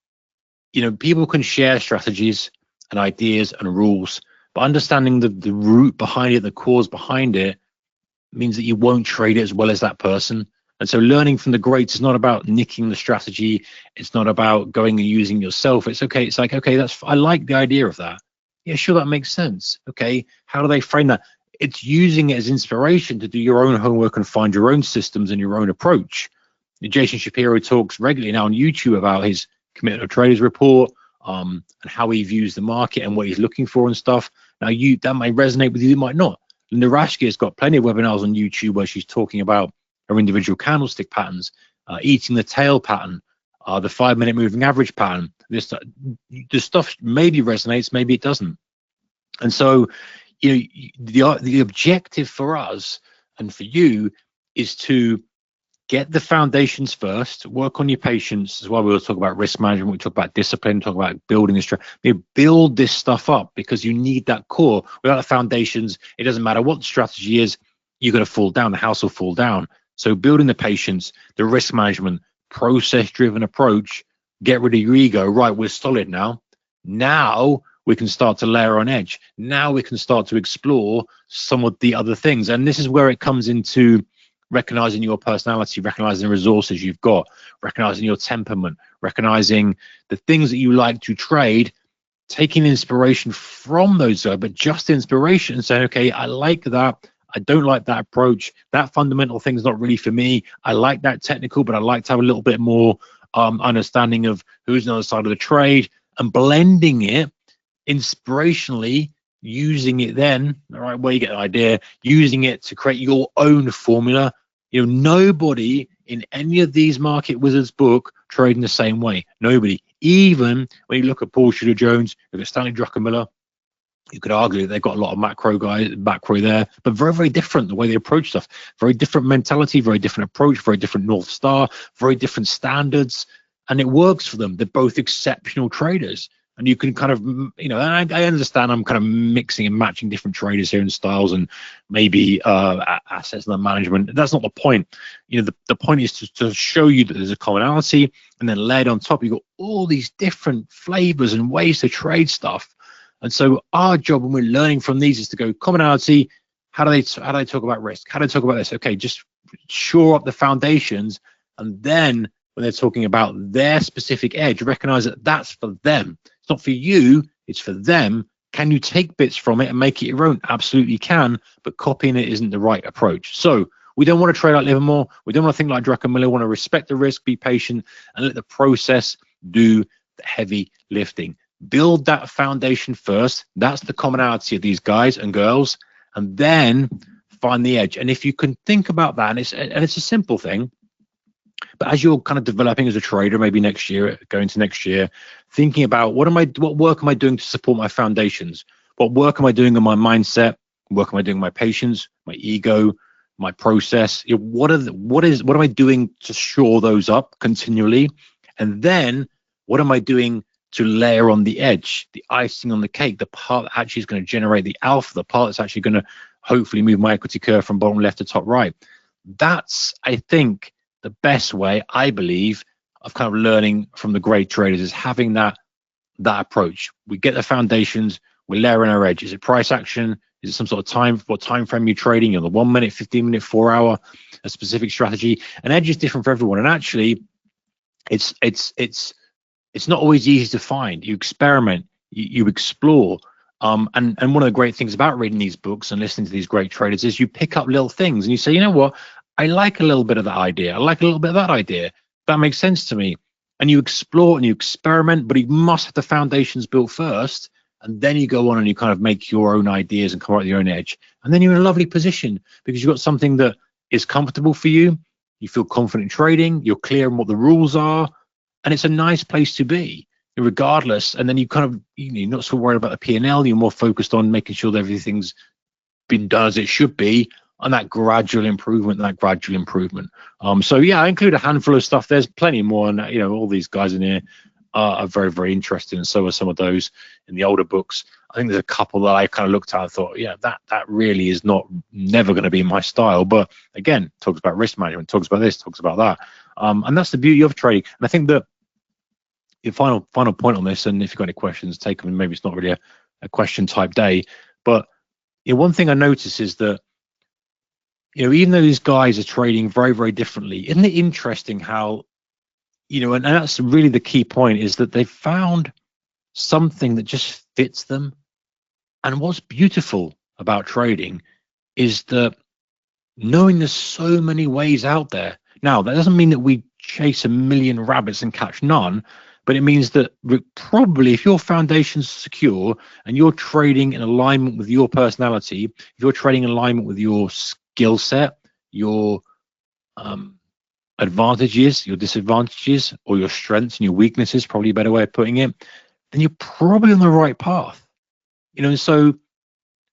People can share strategies and ideas and rules, but understanding the root behind it, the cause behind it, means that you won't trade it as well as that person. And so learning from the greats is not about nicking the strategy. It's not about going and using yourself. It's okay. It's like, okay, I like the idea of that. Yeah, sure, that makes sense. Okay, how do they frame that? It's using it as inspiration to do your own homework and find your own systems and your own approach. Jason Shapiro talks regularly now on YouTube about his Commitment of Traders report, and how he views the market and what he's looking for and stuff. Now, that might resonate with you, it might not. Linda Rashke has got plenty of webinars on YouTube where she's talking about her individual candlestick patterns, eating the tail pattern, the 5-minute moving average pattern. This stuff maybe resonates, maybe it doesn't. And so, the objective for us and for you is to get the foundations first, work on your patience. As well, we'll talk about risk management, we talk about discipline, talk about building this. Build this stuff up, because you need that core. Without the foundations, it doesn't matter what the strategy is, you're going to fall down, the house will fall down. So building the patience, the risk management, process-driven approach, get rid of your ego. Right, we're solid now. Now we can start to layer on edge. Now we can start to explore some of the other things. And this is where it comes into recognizing your personality, recognizing the resources you've got, recognizing your temperament, recognizing the things that you like to trade, taking inspiration from those, but just inspiration, and saying, okay, I like that. I don't like that approach. That fundamental thing is not really for me. I like that technical, but I like to have a little bit more understanding of who's on the other side of the trade, and blending it inspirationally, using it then, all right, where you get an idea, using it to create your own formula. Nobody in any of these market wizards book trading the same way. Nobody. Even when you look at Paul Tudor Jones, look at Stanley Druckenmiller, you could argue they've got a lot of macro there, but very, very different the way they approach stuff. Very different mentality, very different approach, very different North Star, very different standards, and it works for them. They're both exceptional traders. And you can kind of, and I understand I'm kind of mixing and matching different traders here in styles and maybe assets and management. That's not the point. The point is to show you that there's a commonality, and then layered on top, you've got all these different flavors and ways to trade stuff. And so our job when we're learning from these is to go commonality. How do they talk about risk? How do they talk about this? Okay, just shore up the foundations, and then when they're talking about their specific edge, recognize that that's for them. It's not for you, it's for them. Can you take bits from it and make it your own? Absolutely can, but copying it isn't the right approach. So we don't want to trade like Livermore. We don't want to think like Druckenmiller. We want to respect the risk, be patient, and let the process do the heavy lifting. Build that foundation first. That's the commonality of these guys and girls, and then find the edge. And if you can think about that, and it's a simple thing, but as you're kind of developing as a trader, maybe next year, going to next year, thinking about what work am I doing to support my foundations? what work am I doing on my mindset? Work am I doing on my patience, my ego, my process? What am I doing to shore those up continually? And then what am I doing to layer on the edge, the icing on the cake, the part that actually is going to generate the alpha, the part that's actually going to hopefully move my equity curve from bottom left to top right? That's, I think, the best way, I believe, of kind of learning from the great traders, is having that approach. We get the foundations, we layer in our edge. Is it price action? Is it some sort of what time frame you're trading? The 1 minute, 15 minute, 4 hour, a specific strategy? An edge is different for everyone. And actually, it's not always easy to find. You experiment, you explore. And one of the great things about reading these books and listening to these great traders is you pick up little things and you say, you know what, I like a little bit of that idea. I like a little bit of that idea. That makes sense to me. And you explore and you experiment, but you must have the foundations built first. And then you go on and you kind of make your own ideas and come out with your own edge. And then you're in a lovely position because you've got something that is comfortable for you. You feel confident in trading. You're clear on what the rules are. And it's a nice place to be, regardless. And then you kind of, you're not so worried about the P&L. You're more focused on making sure that everything's been done as it should be, and that gradual improvement. So yeah, I include a handful of stuff. There's plenty more, and all these guys in here are very, very interesting, and so are some of those in the older books. I think there's a couple that I kind of looked at and thought, yeah, that really is never going to be my style. But again, talks about risk management, talks about this, talks about that, and that's the beauty of trading. And I think that your final point on this, and if you've got any questions, take them. Maybe it's not really a question type day, but one thing I notice is that even though these guys are trading very, very differently, isn't it interesting how and that's really the key point, is that they've found something that just fits them. And what's beautiful about trading is that knowing there's so many ways out there. Now, that doesn't mean that we chase a million rabbits and catch none, but it means that probably if your foundation's secure and you're trading in alignment with your personality, if you're trading in alignment with your skill set, your advantages, your disadvantages, or your strengths and your weaknesses, probably a better way of putting it, then you're probably on the right path. And so,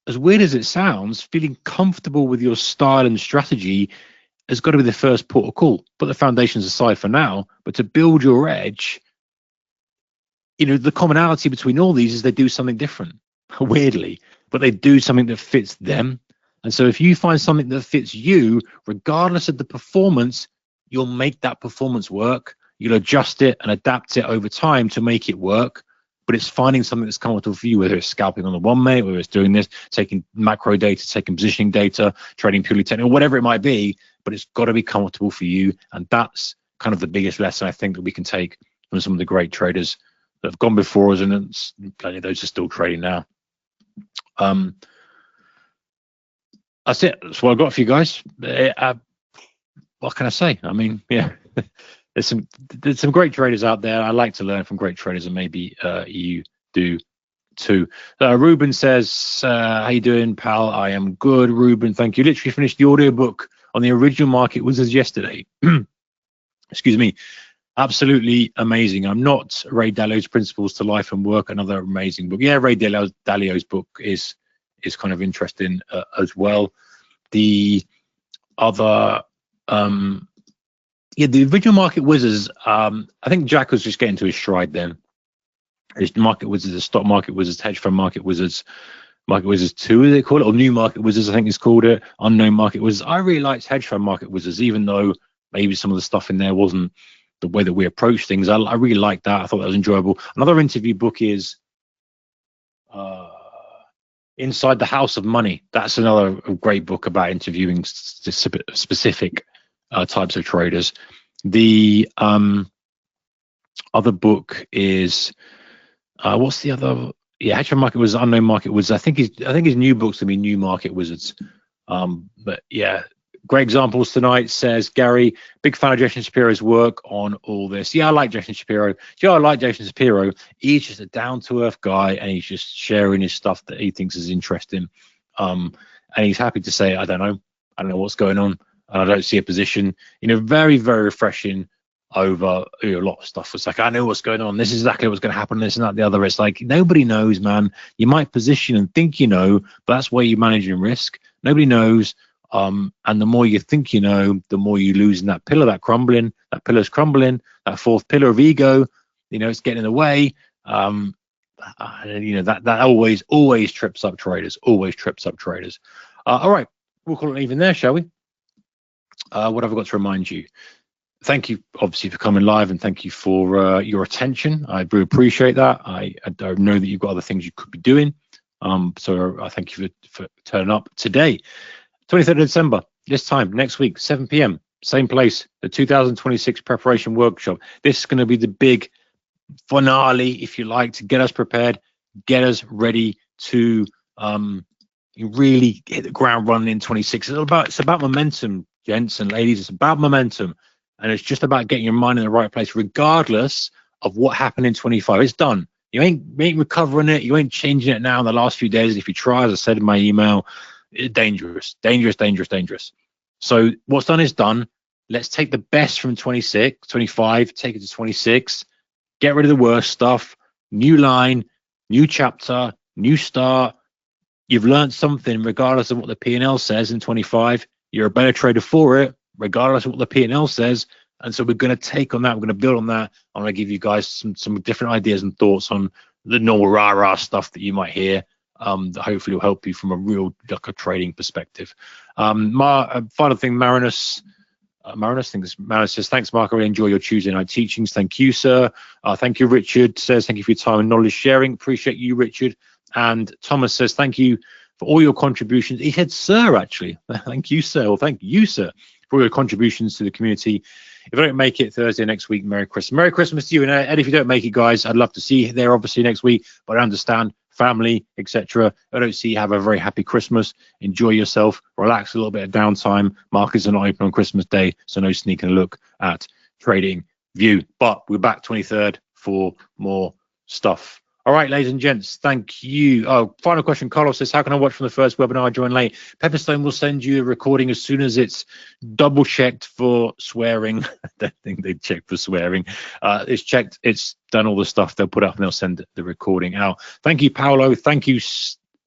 as weird as it sounds, feeling comfortable with your style and strategy has got to be the first port of call. Put the foundations aside for now, but to build your edge, the commonality between all these is they do something different, weirdly, but they do something that fits them. And so if you find something that fits you, regardless of the performance, you'll make that performance work. You'll adjust it and adapt it over time to make it work. But it's finding something that's comfortable for you, whether it's scalping on the 1 minute, whether it's doing this, taking macro data, taking positioning data, trading purely technical, whatever it might be. But it's got to be comfortable for you. And that's kind of the biggest lesson I think that we can take from some of the great traders that have gone before us, and plenty of those are still trading now. That's it. That's what I've got for you guys. What can I say? I mean, yeah, there's some great traders out there. I like to learn from great traders, and maybe you do too. Ruben says, how you doing, pal? I am good, Ruben. Thank you. Literally finished the audiobook on the original Market Wizards yesterday. Excuse me. Absolutely amazing. I'm not Ray Dalio's Principles to Life and Work, another amazing book. Yeah, Ray Dalio's book is kind of interesting as well. The other, the original Market Wizards, I think Jack was just getting to his stride then. There's Market Wizards, the Stock Market Wizards, Hedge Fund Market Wizards, Market Wizards 2, they call it, or New Market Wizards, I think it's called it, Unknown Market Wizards. I really liked Hedge Fund Market Wizards, even though maybe some of the stuff in there wasn't the way that we approach things. I really liked that. I thought that was enjoyable. Another interview book is Inside the House of Money. That's another great book about interviewing specific types of traders. The other book is what's the other? Yeah, Hedge Fund Market Wizards, Unknown Market Wizards. I think his new book's gonna be New Market Wizards. But yeah, great examples tonight, says Gary. Big fan of Jason Shapiro's work on all this. Yeah, I like Jason Shapiro. I like Jason Shapiro. He's just a down-to-earth guy, and he's just sharing his stuff that he thinks is interesting. And he's happy to say, I don't know what's going on, and I don't see a position. Very, very refreshing. over a lot of stuff. It's like, I know what's going on. This is exactly what's going to happen. This and that, the other. It's like, nobody knows, man. You might position and think you know, but that's where you're managing risk. Nobody knows. And the more you think you know, the more you lose in that pillar, that pillar's crumbling, that fourth pillar of ego, it's getting in the way. That always trips up traders, all right, we'll call it even there, shall we? What have I got to remind you? Thank you, obviously, for coming live, and thank you for your attention. I do appreciate that. I know that you've got other things you could be doing. So I thank you for turning up today. 23rd of December, this time next week, 7 p.m, same place, the 2026 preparation workshop. This is going to be the big finale, if you like, to get us prepared, get us ready to really hit the ground running in 26. It's about momentum, gents and ladies. It's about momentum, and it's just about getting your mind in the right place, regardless of what happened in 25. It's done. You ain't recovering it. You ain't changing it now in the last few days. If you try, as I said in my email, it's dangerous. So what's done is done. Let's take the best from 26, 25, take it to 26, get rid of the worst stuff, new line, new chapter, new start. You've learned something regardless of what the P&L says in 25. You're a better trader for it, regardless of what the P&L says. And so we're going to take on that. We're going to build on that. I'm going to give you guys some different ideas and thoughts on the normal rah-rah stuff that you might hear. That hopefully will help you from a real trading perspective. Final thing, Marinus says, thanks, Mark. I really enjoy your Tuesday night teachings. Thank you, sir. Thank you, Richard says, thank you for your time and knowledge sharing. Appreciate you, Richard. And Thomas says, thank you for all your contributions. He said, sir, actually. Thank you, sir. Well, thank you, sir, for all your contributions to the community. If I don't make it Thursday next week, Merry Christmas. Merry Christmas to you. And Ed, if you don't make it, guys, I'd love to see you there, obviously, next week. But I understand family, etc. I don't see you have a very happy Christmas. Enjoy yourself. Relax, a little bit of downtime. Markets are not open on Christmas Day, so no sneaking a look at Trading View. But we're back 23rd for more stuff. All right, ladies and gents, thank you. Oh, final question. Carlos says, how can I watch from the first webinar? I joined late. Pepperstone will send you a recording as soon as it's double checked for swearing. I don't think they check for swearing. It's checked. It's done all the stuff they'll put up, and they'll send the recording out. Thank you, Paolo. Thank you,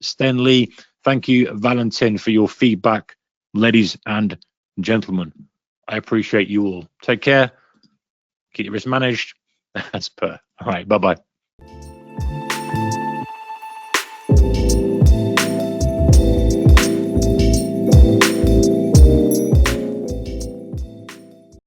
Stanley. Thank you, Valentin, for your feedback, ladies and gentlemen. I appreciate you all. Take care. Keep your risk managed. As per. All right. Bye-bye.